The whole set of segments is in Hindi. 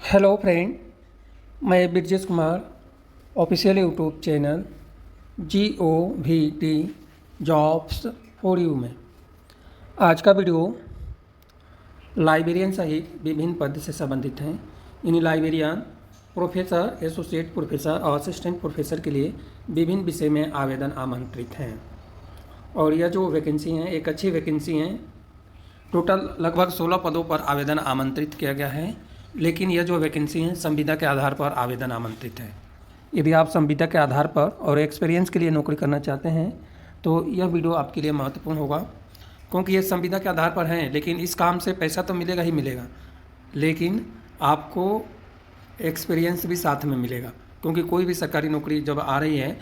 हेलो फ्रेंड, मैं Brajesh Kumar official YouTube channel GOVT jobs for you में आज का वीडियो लाइब्रेरियन सहित विभिन्न पद से संबंधित हैं। इन लाइब्रेरियन, प्रोफेसर, एसोसिएट प्रोफेसर और असिस्टेंट प्रोफेसर के लिए विभिन्न विषय में आवेदन आमंत्रित हैं। और यह जो वैकेंसी हैं एक अच्छी वैकेंसी हैं। टोटल लगभग 16 पदों पर आवेदन आमंत्रित किया गया है, लेकिन यह जो वैकेंसी है संविदा के आधार पर आवेदन आमंत्रित है। यदि आप संविदा के आधार पर और एक्सपीरियंस के लिए नौकरी करना चाहते हैं तो यह वीडियो आपके लिए महत्वपूर्ण होगा, क्योंकि ये संविदा के आधार पर हैं, लेकिन इस काम से पैसा तो मिलेगा ही मिलेगा, लेकिन आपको एक्सपीरियंस भी साथ में मिलेगा। क्योंकि कोई भी सरकारी नौकरी जब आ रही है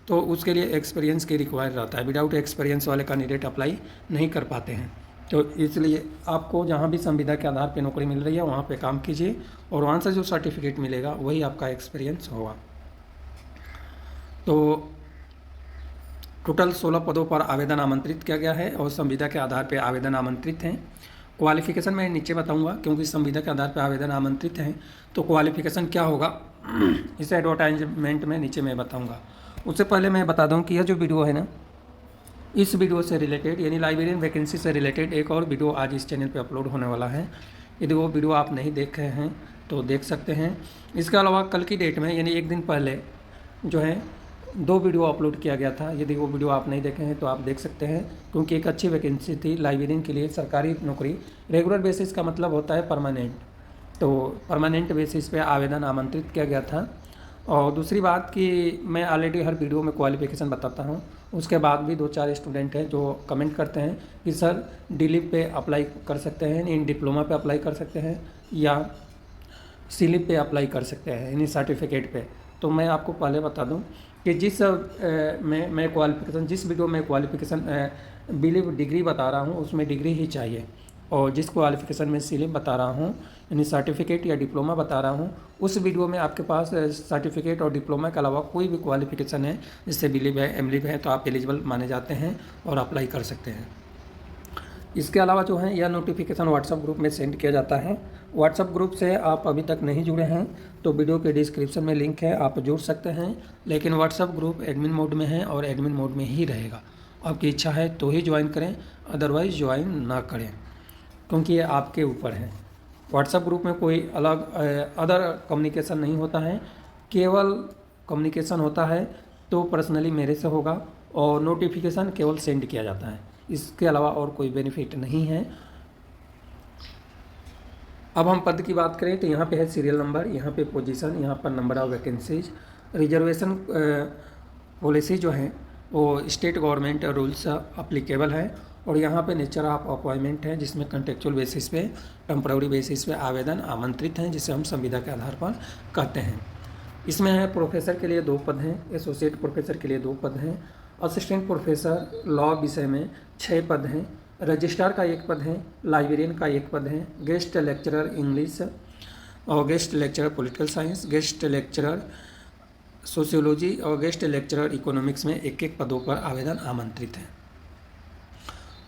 तो उसके लिए एक्सपीरियंस की रिक्वायर रहता है। विदाउट एक्सपीरियंस वाले कैंडिडेट अप्लाई नहीं कर पाते हैं। तो इसलिए आपको जहाँ भी संविदा के आधार पे नौकरी मिल रही है वहाँ पे काम कीजिए, और वहाँ से जो सर्टिफिकेट मिलेगा वही आपका एक्सपीरियंस होगा। तो टोटल 16 पदों पर आवेदन आमंत्रित किया गया है और संविदा के आधार पे आवेदन आमंत्रित हैं। क्वालिफ़िकेशन मैं नीचे बताऊंगा, क्योंकि संविदा के आधार पे आवेदन आमंत्रित हैं तो क्वालिफ़िकेशन क्या होगा इस एडवर्टाइजमेंट में नीचे मैं बताऊँगा। उससे पहले मैं बता दूँ कि यह जो वीडियो है ना, इस वीडियो से रिलेटेड यानी लाइब्रेरियन वैकेंसी से रिलेटेड एक और वीडियो आज इस चैनल पे अपलोड होने वाला है। यदि वो वीडियो आप नहीं देख रहे हैं तो देख सकते हैं। इसके अलावा कल की डेट में यानी एक दिन पहले जो है 2 वीडियो अपलोड किया गया था। यदि वो वीडियो आप नहीं देखे हैं तो आप देख सकते हैं, क्योंकि एक अच्छी वैकेंसी थी लाइब्रेरियन के लिए। सरकारी नौकरी रेगुलर बेसिस का मतलब होता है परमानेंट, तो परमानेंट बेसिस पे आवेदन आमंत्रित किया गया था। और दूसरी बात कि मैं ऑलरेडी हर वीडियो में क्वालिफ़िकेशन बताता हूँ, उसके बाद भी 2-4 स्टूडेंट हैं जो कमेंट करते हैं कि सर डीलिप पे अप्लाई कर सकते हैं, इन डिप्लोमा पे अप्लाई कर सकते हैं या सीलिप पे अप्लाई कर सकते हैं यानी सर्टिफिकेट पे। तो मैं आपको पहले बता दूं कि जिस मैं क्वालिफ़िकेशन, जिस वीडियो में क्वालिफ़िकेशन बिलीव डिग्री बता रहा हूं उसमें डिग्री ही चाहिए, और जिस क्वालिफ़िकेशन में सीलिप बता रहा हूं यानी सर्टिफिकेट या डिप्लोमा बता रहा हूं उस वीडियो में आपके पास सर्टिफिकेट और डिप्लोमा के अलावा कोई भी क्वालिफ़िकेशन है जिससे बिलीव है, एमलीव है, तो आप एलिजिबल माने जाते हैं और अप्लाई कर सकते हैं। इसके अलावा जो है यह नोटिफिकेशन व्हाट्सएप ग्रुप में सेंड किया जाता है। व्हाट्सएप ग्रुप से आप अभी तक नहीं जुड़े हैं तो वीडियो के डिस्क्रिप्शन में लिंक है, आप जुड़ सकते हैं। लेकिन व्हाट्सएप ग्रुप एडमिन मोड में है और एडमिन मोड में ही रहेगा। आपकी इच्छा है तो ही ज्वाइन करें, अदरवाइज़ ज्वाइन ना करें, क्योंकि ये आपके ऊपर है। व्हाट्सएप ग्रुप में कोई अलग अदर कम्युनिकेशन नहीं होता है, केवल कम्युनिकेशन होता है तो पर्सनली मेरे से होगा, और नोटिफिकेशन केवल सेंड किया जाता है। इसके अलावा और कोई बेनिफिट नहीं है। अब हम पद की बात करें तो यहाँ पे है सीरियल नंबर, यहाँ पे पोजीशन, यहाँ पर number of vacancies. Reservation policy जो है वो स्टेट गवर्नमेंट रूल्स अप्लीकेबल है, और यहाँ पे नेचर ऑफ अपॉइंटमेंट है जिसमें कॉन्ट्रेक्चुअल बेसिस पे, टेम्पररी बेसिस पे आवेदन आमंत्रित हैं, जिसे हम संविदा के आधार पर कहते हैं। इसमें है प्रोफेसर के लिए 2 पद हैं, एसोसिएट प्रोफेसर के लिए 2 पद हैं, असिस्टेंट प्रोफेसर लॉ विषय में 6 पद हैं, रजिस्ट्रार का 1 पद है, लाइब्रेरियन का 1 पद है, गेस्ट लेक्चरर इंग्लिश और guest lecturer political science, guest lecturer sociology और गेस्ट लेक्चरर इकोनॉमिक्स में 1-1 पदों पर आवेदन आमंत्रित हैं।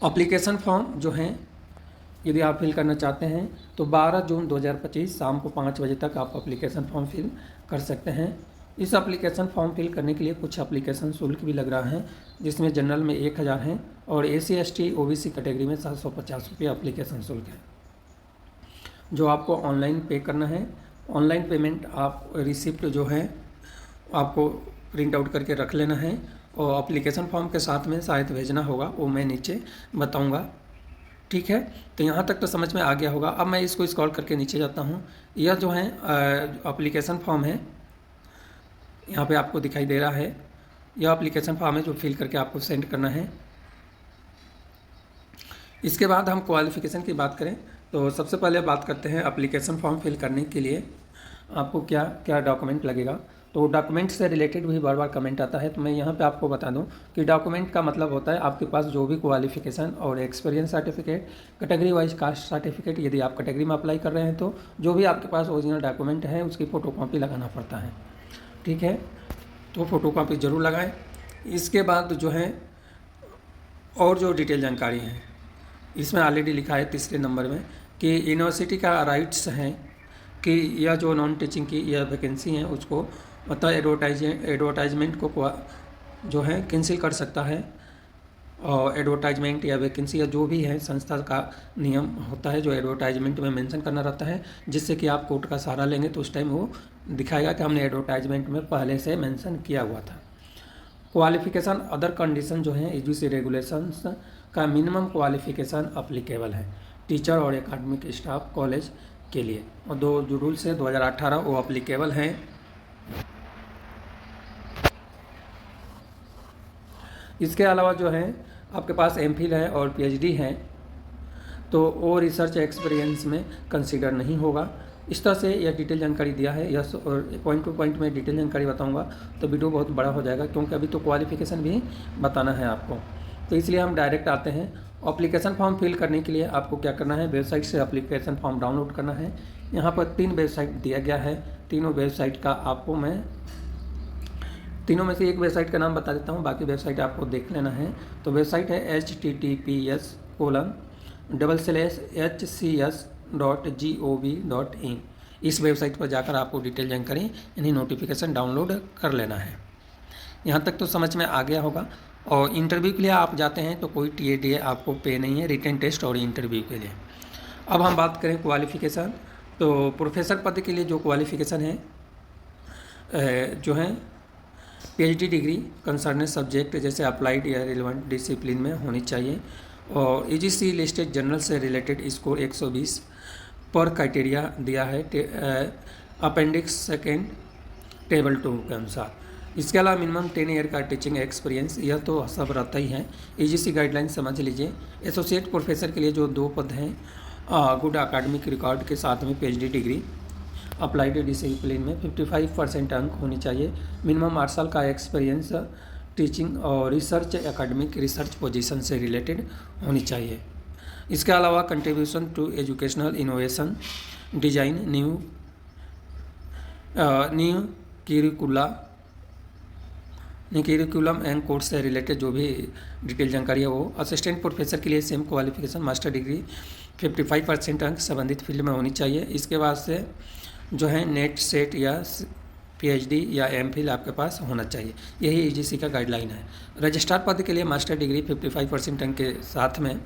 एप्लीकेशन फॉर्म जो हैं यदि आप फिल करना चाहते हैं तो 12 जून 2025 शाम को 5 बजे तक आप एप्लीकेशन फॉर्म फिल कर सकते हैं। इस एप्लीकेशन फॉर्म फिल करने के लिए कुछ एप्लीकेशन शुल्क भी लग रहा है, जिसमें जनरल में 1000 है और SC ST OBC कैटेगरी में 750 रुपये एप्लीकेशन शुल्क है, जो आपको ऑनलाइन पे करना है। ऑनलाइन पेमेंट आप रिसिप्ट जो है आपको प्रिंट आउट करके रख लेना है, और एप्लीकेशन फॉर्म के साथ में शायद भेजना होगा, वो मैं नीचे बताऊँगा। ठीक है, तो यहाँ तक तो समझ में आ गया होगा। अब मैं इसको स्क्रॉल करके नीचे जाता हूँ। यह जो है एप्लीकेशन फॉर्म है, यहाँ पे आपको दिखाई दे रहा है, यह एप्लीकेशन फॉर्म है जो फिल करके आपको सेंड करना है। इसके बाद हम क्वालिफ़िकेशन की बात करें तो सबसे पहले बात करते हैं एप्लीकेशन फॉर्म फिल करने के लिए आपको क्या क्या डॉक्यूमेंट लगेगा। तो डॉक्यूमेंट से रिलेटेड भी बार बार कमेंट आता है, तो मैं यहाँ पे आपको बता दूँ कि डॉक्यूमेंट का मतलब होता है आपके पास जो भी क्वालिफ़िकेशन और experience certificate, category wise caste certificate, यदि आप कैटेगरी में अप्लाई कर रहे हैं तो जो भी आपके पास ओरिजिनल डॉक्यूमेंट है उसकी फ़ोटोकॉपी लगाना पड़ता है। ठीक है, तो फ़ोटोकॉपी ज़रूर लगाएं। इसके बाद जो है और जो डिटेल जानकारी है इसमें ऑलरेडी लिखा है 3 नंबर में कि यूनिवर्सिटी का राइट्स हैं कि यह जो नॉन टीचिंग की यह वैकेंसी है उसको मतलब एडवर्टाइजमेंट को जो है कैंसिल कर सकता है। और एडवर्टाइजमेंट या वैकेंसी या जो भी है संस्था का नियम होता है जो एडवर्टाइजमेंट में मेंशन करना रहता है, जिससे कि आप कोर्ट का सहारा लेंगे तो उस टाइम वो दिखाएगा कि हमने एडवर्टाइजमेंट में पहले से मेंशन किया हुआ था। क्वालिफिकेशन अदर कंडीशन जो है यूजीसी रेगुलेशंस का मिनिमम क्वालिफिकेशन अप्लीकेबल है टीचर और एकेडमिक स्टाफ कॉलेज के लिए, और दो जो रूल्स है 2018 वो अप्लीकेबल हैं। इसके अलावा जो है आपके पास एमफिल है और पीएचडी है तो वो रिसर्च एक्सपीरियंस में कंसीडर नहीं होगा। इस तरह से यह डिटेल जानकारी दिया है। यह पॉइंट टू पॉइंट में डिटेल जानकारी बताऊंगा तो वीडियो बहुत बड़ा हो जाएगा, क्योंकि अभी तो क्वालिफिकेशन भी बताना है आपको। तो इसलिए हम डायरेक्ट आते हैं। एप्लीकेशन फॉर्म फिल करने के लिए आपको क्या करना है, वेबसाइट से एप्लीकेशन फॉर्म डाउनलोड करना है। यहाँ पर 3 वेबसाइट दिया गया है। तीनों वेबसाइट का आपको मैं तीनों में से एक वेबसाइट का नाम बता देता हूँ, बाकी वेबसाइट आपको देख लेना है। तो वेबसाइट है https://hcs.gov.in। इस वेबसाइट पर जाकर आपको डिटेल जानकारी यानी नोटिफिकेशन डाउनलोड कर लेना है। यहाँ तक तो समझ में आ गया होगा। और इंटरव्यू के लिए आप जाते हैं तो कोई TA आपको पे नहीं है, रिटन टेस्ट और इंटरव्यू के लिए। अब हम बात करें क्वालिफिकेशन, तो प्रोफेसर पद के लिए जो क्वालिफिकेशन है जो है PhD डिग्री कंसर्न सब्जेक्ट जैसे अप्लाइड या रिलेवेंट डिसिप्लिन में होनी चाहिए, और UGC लिस्टेड जर्नल से रिलेटेड स्कोर 120 पर क्राइटेरिया दिया है अपेंडिक्स 2 टेबल 2 के अनुसार। इसके अलावा मिनिमम 10 ईयर का टीचिंग एक्सपीरियंस, यह तो सब रहता ही है। UGC गाइडलाइन समझ लीजिए। एसोसिएट प्रोफेसर के लिए जो 2 पद हैं गुड अकाडमिक रिकॉर्ड के साथ में PhD डिग्री अप्लाइड डिसिप्लिन में 55% अंक होनी चाहिए। मिनिमम 8 साल का एक्सपीरियंस टीचिंग और रिसर्च एकेडमिक रिसर्च पोजीशन से रिलेटेड होनी चाहिए। इसके अलावा contribution to educational innovation design new curriculum and course से रिलेटेड जो भी डिटेल जानकारी है वो। असिस्टेंट प्रोफेसर के लिए सेम क्वालिफिकेशन मास्टर डिग्री 55% अंक संबंधित फील्ड में होनी चाहिए। इसके बाद से जो है नेट सेट या PhD या MPhil आपके पास होना चाहिए। यही UGC का गाइडलाइन है। रजिस्ट्रार पद के लिए मास्टर डिग्री 55% अंक के साथ में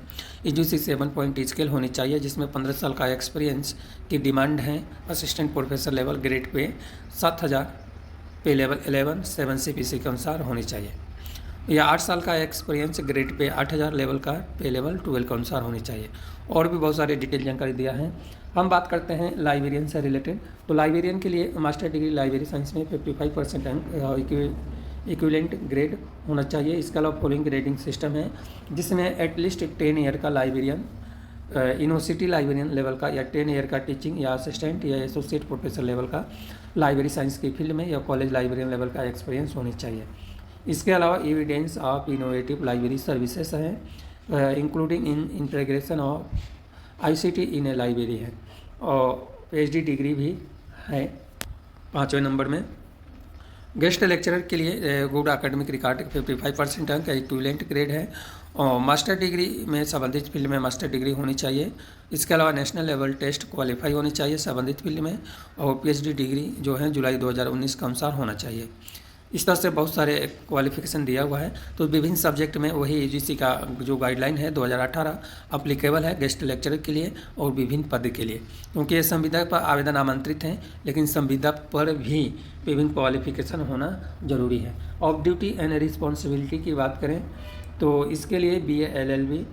UGC 7 पॉइंट स्केल होनी चाहिए, जिसमें 15 साल का एक्सपीरियंस की डिमांड है। Assistant professor level grade pay 7000, पे लेवल 11 7 CPC के अनुसार होनी चाहिए, या 8 साल का एक्सपीरियंस ग्रेड पे 8000 लेवल का पे लेवल 12 के अनुसार होनी चाहिए। और भी बहुत सारे डिटेल जानकारी दिया है। हम बात करते हैं लाइब्रेरियन से रिलेटेड। तो लाइब्रेरियन के लिए मास्टर डिग्री लाइब्रेरी साइंस में 55% अंक इक्विवेलेंट ग्रेड होना चाहिए। इसके अलावा फॉलोइंग ग्रेडिंग सिस्टम है, जिसमें एटलीस्ट 10 ईयर का लाइब्रेरियन यूनिवर्सिटी लाइब्रेरियन लेवल का, या 10 ईयर का टीचिंग या असिस्टेंट या एसोसिएट प्रोफेसर लेवल का लाइब्रेरी साइंस की फील्ड में या कॉलेज लाइब्रेरियन लेवल का एक्सपीरियंस होनी चाहिए। इसके अलावा evidence of innovative library services हैं including in integration of ICT in a library है, और PhD डिग्री भी है 5वें नंबर में। गेस्ट लेक्चरर के लिए गुड एकेडमिक रिकॉर्ड 55% अंक इक्विवेलेंट ग्रेड है, और मास्टर डिग्री में संबंधित फील्ड में मास्टर डिग्री होनी चाहिए। इसके अलावा नेशनल लेवल टेस्ट क्वालिफाई होनी चाहिए संबंधित फील्ड में, और PhD डिग्री जो है जुलाई 2019 के अनुसार होना चाहिए। इस तरह से बहुत सारे क्वालिफिकेशन दिया हुआ है। तो विभिन्न सब्जेक्ट में वही UGC का जो गाइडलाइन है 2018 अप्लीकेबल है गेस्ट लेक्चरर के लिए और विभिन्न पद के लिए, क्योंकि ये संविदा पर आवेदन आमंत्रित हैं, लेकिन संविदा पर भी विभिन्न क्वालिफिकेशन होना जरूरी है। ऑफ ड्यूटी एंड रिस्पॉन्सिबिलिटी की बात करें तो इसके लिए BA LLB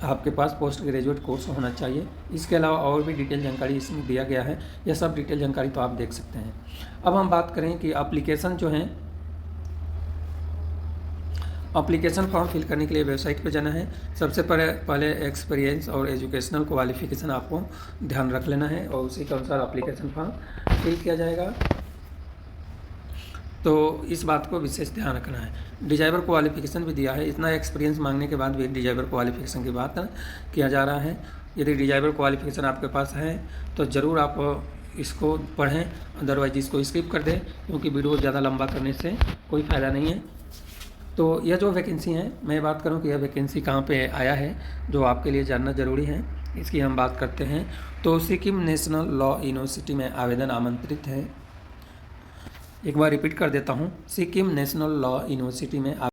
आपके पास पोस्ट ग्रेजुएट कोर्स होना चाहिए। इसके अलावा और भी डिटेल जानकारी इसमें दिया गया है। यह सब डिटेल जानकारी तो आप देख सकते हैं। अब हम बात करें कि एप्लीकेशन जो है, एप्लीकेशन फॉर्म फिल करने के लिए वेबसाइट पर जाना है। सबसे पहले एक्सपीरियंस और एजुकेशनल क्वालिफिकेशन आपको ध्यान रख लेना है, और उसी के अनुसार एप्लीकेशन फॉर्म फिल किया जाएगा। तो इस बात को विशेष ध्यान रखना है। डिजाइवर क्वालिफिकेशन भी दिया है। इतना एक्सपीरियंस मांगने के बाद भी डिजाइवर क्वालिफिकेशन की बात किया जा रहा है। यदि डिजाइवर क्वालिफिकेशन आपके पास है तो ज़रूर आप इसको पढ़ें, अदरवाइज इसको स्किप कर दें, क्योंकि वीडियो ज़्यादा लंबा करने से कोई फ़ायदा नहीं है। तो यह जो वैकेंसी है, मैं बात करूं कि यह वैकेंसी कहां पे आया है, जो आपके लिए जानना ज़रूरी है। इसकी हम बात करते हैं। तो सिक्किम नेशनल लॉ यूनिवर्सिटी में आवेदन आमंत्रित है। एक बार रिपीट कर देता हूँ, सिक्किम नेशनल लॉ यूनिवर्सिटी में